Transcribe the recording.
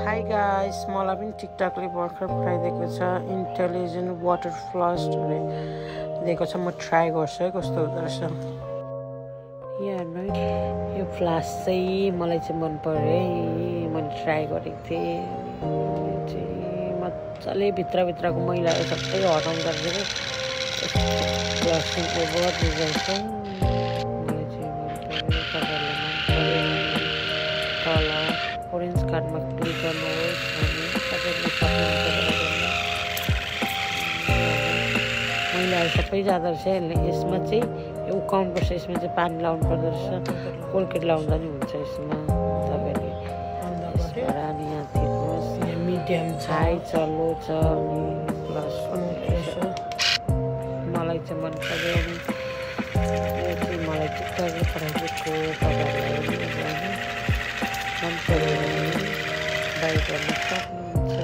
Hi guys, मलाई पनि टिकटकले भर्खर पठाइदिएको छ इन्टेलिजेन्ट वाटर फ्लस दिएको छ। म ट्राई गर्छु है कस्तो हुँदो रहेछ। यहाँ यो फ्लास चाहिँ मलाई चाहिँ मन पर्यो है, मैले ट्राई गरेको थिएँ। मजाले भित्रको मैलाहरू सबै हटाउँदो रहेछ कि फ्लसिङको बहुत रिजल्ट छ। मलाई चाहिँ मन पर्यो, तपाईँहरूलाई मन पर्यो तल ओरेन्ज कार्डमा क्लिक गर्नुहोस् अनि तपाईँले मैलाहरू सबै जाँदो रहेछ। यसमा चाहिँ उकाउनुपर्छ, यसमा चाहिँ पानी लाउनु पर्दो रहेछ, कोलगेट लाउँदा नि हुन्छ यसमा। तपाईँले यसबाट अनि यहाँ देख्नुहोस् मिडियम हाई छ, लो छ अनि प्लस मलाई चाहिँ मन पर्यो। अनि यो चाहिँ मलाई टिकटकले पठाइदिएको तपाईँहरूलाई मन पर्यो भने बाई गर्न सक्नुहुन्छ।